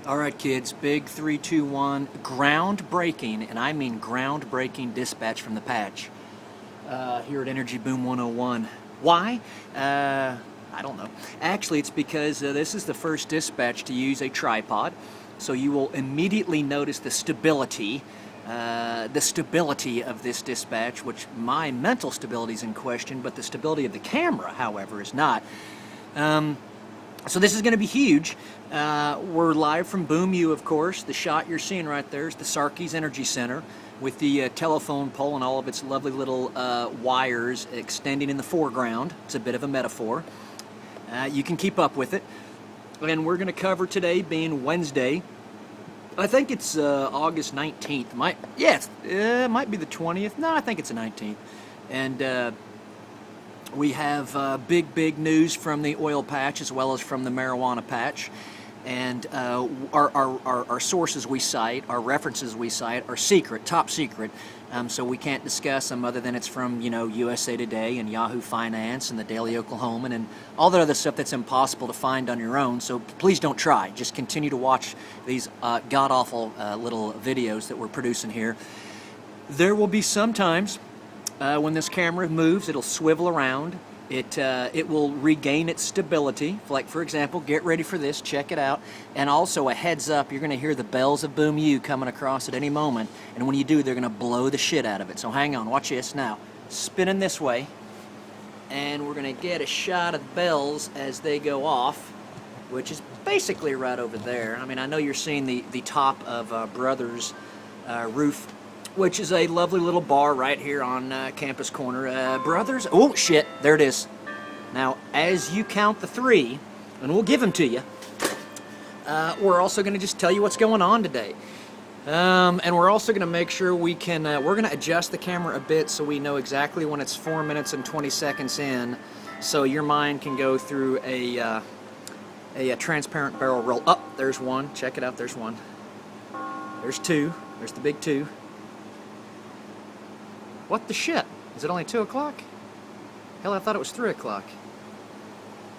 All right, kids, big 3, 2, 1, groundbreaking, and I mean groundbreaking dispatch from the patch here at Energy Boom 101. Why? I don't know. Actually, it's because this is the first dispatch to use a tripod, so you will immediately notice the stability of this dispatch, which my mental stability is in question, but the stability of the camera, however, is not. So this is going to be huge. We're live from Boom U, of course. The shot you're seeing right there is the Sarkeys Energy Center with the telephone pole and all of its lovely little wires extending in the foreground. It's a bit of a metaphor. You can keep up with it. And we're going to cover today being Wednesday. I think it's August 19th. It might be the 20th. No, I think it's the 19th. And we have big news from the oil patch as well as from the marijuana patch. And our sources we cite, our references we cite are secret, top secret. So we can't discuss them other than it's from, USA Today and Yahoo Finance and the Daily Oklahoman and all that other stuff that's impossible to find on your own. So please don't try. Just continue to watch these god-awful little videos that we're producing here. There will be some times when this camera moves, it'll swivel around. It will regain its stability. Like, for example, get ready for this, check it out. And also a heads up, you're going to hear the bells of Boom U coming across at any moment. And when you do, they're going to blow the shit out of it. So hang on, watch this now. Spinning this way. And we're going to get a shot of the bells as they go off, which is basically right over there. I mean, I know you're seeing the top of Brothers roof, which is a lovely little bar right here on Campus Corner. Brothers, oh shit, there it is. Now, as you count the 3, and we'll give them to you, we're also going to just tell you what's going on today. And we're also going to make sure we can, we're going to adjust the camera a bit so we know exactly when it's 4 minutes and 20 seconds in, so your mind can go through a transparent barrel roll. Oh, there's one. Check it out, there's one. There's 2. There's the big 2. What the shit? Is it only 2 o'clock? Hell, I thought it was 3 o'clock.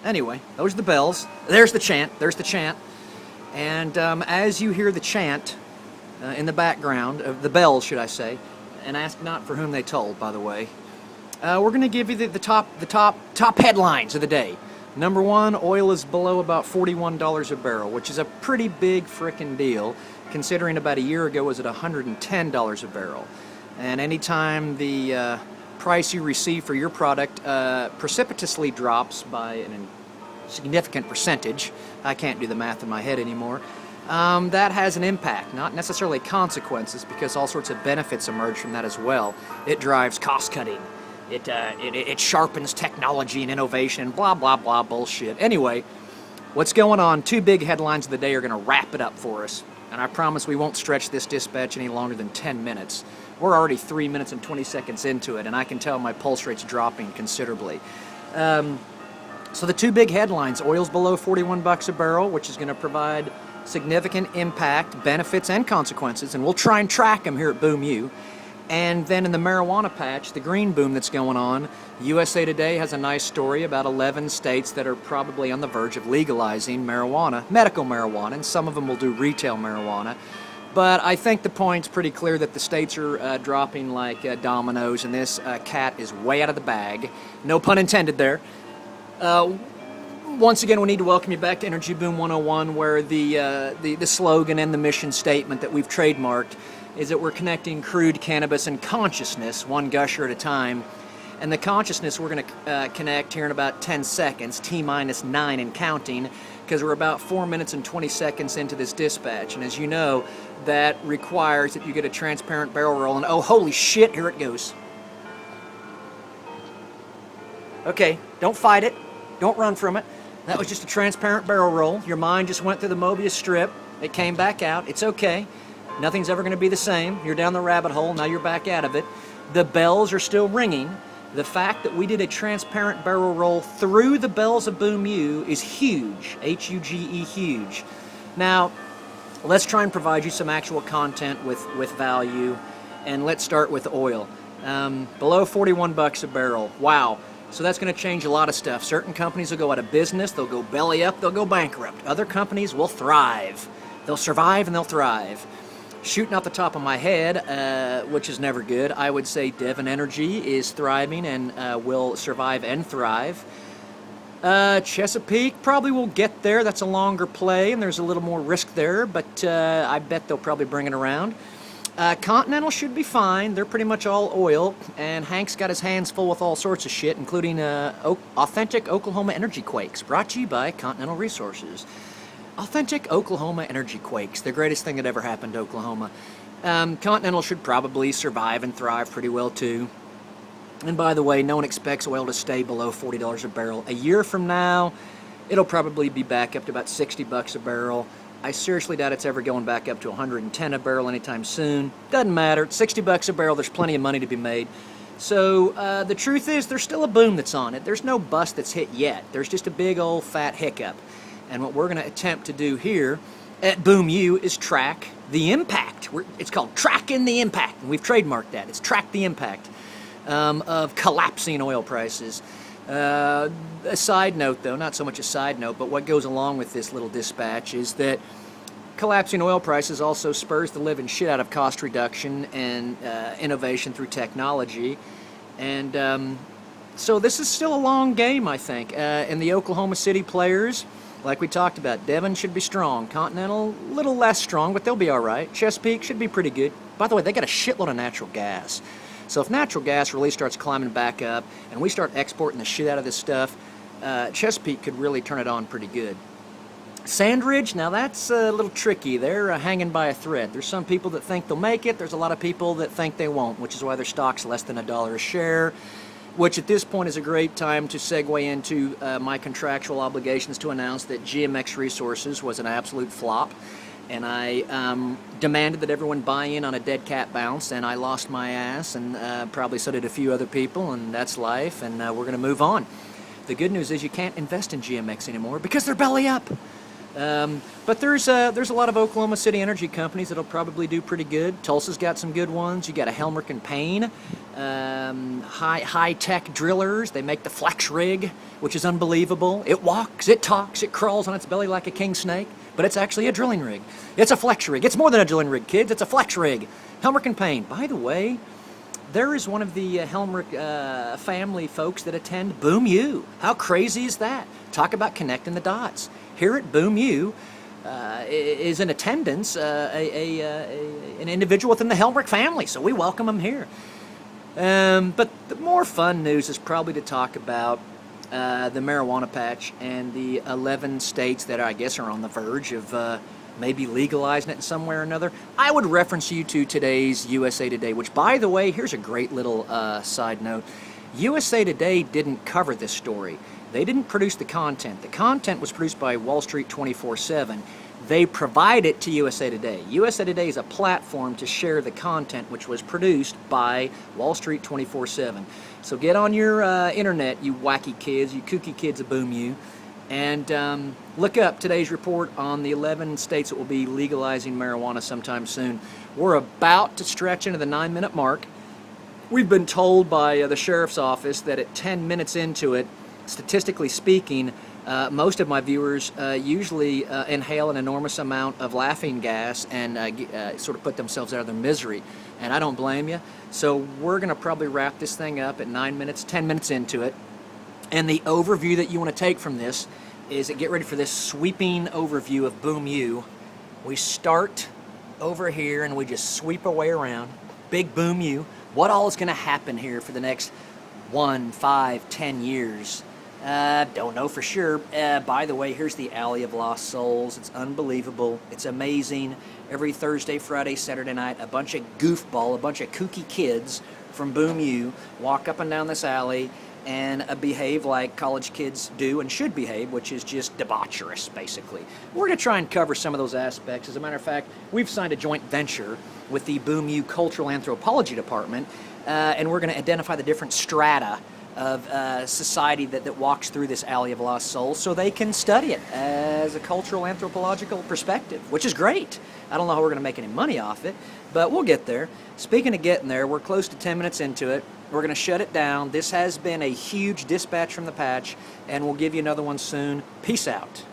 Anyway, those are the bells. There's the chant. There's the chant. And as you hear the chant in the background, of the bells, should I say, and ask not for whom they told, by the way, we're going to give you the top headlines of the day. Number 1, oil is below about $41 a barrel, which is a pretty big frickin' deal, considering about a year ago it was at $110 a barrel. And anytime the price you receive for your product precipitously drops by a significant percentage, I can't do the math in my head anymore, that has an impact, not necessarily consequences, because all sorts of benefits emerge from that as well. It drives cost cutting, it sharpens technology and innovation, blah, blah, blah, bullshit. Anyway, what's going on? 2 big headlines of the day are going to wrap it up for us. And I promise we won't stretch this dispatch any longer than 10 minutes. We're already 3 minutes and 20 seconds into it, and I can tell my pulse rate's dropping considerably. So the 2 big headlines: oil's below $41 a barrel, which is going to provide significant impact, benefits, and consequences, and we'll try and track them here at Boom U. And then in the marijuana patch, the green boom that's going on, USA Today has a nice story about 11 states that are probably on the verge of legalizing marijuana, medical marijuana, and some of them will do retail marijuana. But I think the point's pretty clear that the states are dropping like dominoes, and this cat is way out of the bag. No pun intended there. Once again, we need to welcome you back to Energy Boom 101, where the slogan and the mission statement that we've trademarked is that we're connecting crude cannabis and consciousness, one gusher at a time. And the consciousness we're going to connect here in about 10 seconds, T-minus 9 and counting, because we're about 4 minutes and 20 seconds into this dispatch. And as you know, that requires that you get a transparent barrel roll. And oh, holy shit, here it goes. Okay, don't fight it. Don't run from it. That was just a transparent barrel roll. Your mind just went through the Mobius strip. It came back out. It's okay. Nothing's ever going to be the same. You're down the rabbit hole. Now you're back out of it. The bells are still ringing. The fact that we did a transparent barrel roll through the bells of Boom U is huge. H-U-G-E, huge. Now, let's try and provide you some actual content with value. And let's start with oil. Below $41 a barrel. Wow. So that's going to change a lot of stuff. Certain companies will go out of business. They'll go belly up. They'll go bankrupt. Other companies will thrive. They'll survive and they'll thrive. Shooting off the top of my head, which is never good, I would say Devon Energy is thriving and will survive and thrive. Chesapeake probably will get there. That's a longer play, and there's a little more risk there, but I bet they'll probably bring it around. Continental should be fine. They're pretty much all oil, and Hank's got his hands full with all sorts of shit, including authentic Oklahoma energy quakes, brought to you by Continental Resources. Authentic Oklahoma energy quakes, the greatest thing that ever happened to Oklahoma. Continental should probably survive and thrive pretty well, too. And by the way, no one expects oil to stay below $40 a barrel. A year from now, it'll probably be back up to about $60 a barrel. I seriously doubt it's ever going back up to $110 a barrel anytime soon. Doesn't matter. It's $60 a barrel. There's plenty of money to be made. So the truth is, there's still a boom that's on it. There's no bust that's hit yet. There's just a big old fat hiccup. And what we're going to attempt to do here at Boom U is track the impact. It's called tracking the impact, and we've trademarked that. It's track the impact of collapsing oil prices. A side note, though, not so much a side note, but what goes along with this little dispatch is that collapsing oil prices also spurs the living shit out of cost reduction and innovation through technology. And so this is still a long game, I think. And the Oklahoma City players, like we talked about, Devon should be strong. Continental, a little less strong, but they'll be all right. Chesapeake should be pretty good. By the way, they got a shitload of natural gas. So if natural gas really starts climbing back up and we start exporting the shit out of this stuff, Chesapeake could really turn it on pretty good. Sandridge, now that's a little tricky. They're hanging by a thread. There's some people that think they'll make it. There's a lot of people that think they won't, which is why their stock's less than $1 a share, which at this point is a great time to segue into my contractual obligations to announce that GMX Resources was an absolute flop. And I demanded that everyone buy in on a dead cat bounce, and I lost my ass, and probably so did a few other people, and that's life, and we're going to move on. The good news is you can't invest in GMX anymore because they're belly up. But there's a lot of Oklahoma City energy companies that'll probably do pretty good. Tulsa's got some good ones. You got a Helmerich and Payne, high-tech drillers. They make the flex rig, which is unbelievable. It walks, it talks, it crawls on its belly like a king snake, but it's actually a drilling rig. It's a flex rig. It's more than a drilling rig, kids. It's a flex rig. Helmerich and Payne. By the way, there is one of the Helmerich family folks that attend Boom U. How crazy is that? Talk about connecting the dots. Here at Boom U is in attendance an individual within the Helmerich family, so we welcome him here. But the more fun news is probably to talk about the marijuana patch and the 11 states that I guess are on the verge of maybe legalizing it in some way or another. I would reference you to today's USA Today, which, by the way, here's a great little side note. USA Today didn't cover this story. They didn't produce the content. The content was produced by Wall Street 24/7. They provide it to USA Today. USA Today is a platform to share the content which was produced by Wall Street 24/7. So get on your internet, you wacky kids, you kooky kids of Boom U, and look up today's report on the 11 states that will be legalizing marijuana sometime soon. We're about to stretch into the 9-minute mark. We've been told by the sheriff's office that at 10 minutes into it, statistically speaking, most of my viewers usually inhale an enormous amount of laughing gas and sort of put themselves out of their misery. And I don't blame you. So we're going to probably wrap this thing up at 9 minutes, 10 minutes into it. And the overview that you want to take from this is that get ready for this sweeping overview of Boom U. We start over here and we just sweep our way around. Big Boom U. What all is going to happen here for the next 1, 5, 10 years? Don't know for sure. By the way, here's the Alley of Lost Souls. It's unbelievable. It's amazing. Every Thursday, Friday, Saturday night, a bunch of goofball, a bunch of kooky kids from Boom U walk up and down this alley and behave like college kids do and should behave, which is just debaucherous, basically. We're going to try and cover some of those aspects. As a matter of fact, we've signed a joint venture with the Boom U Cultural Anthropology Department, and we're going to identify the different strata of society that walks through this Alley of Lost Souls so they can study it as a cultural anthropological perspective, which is great. I don't know how we're going to make any money off it, but we'll get there. Speaking of getting there, we're close to 10 minutes into it. We're going to shut it down. This has been a huge dispatch from the patch, and we'll give you another one soon. Peace out.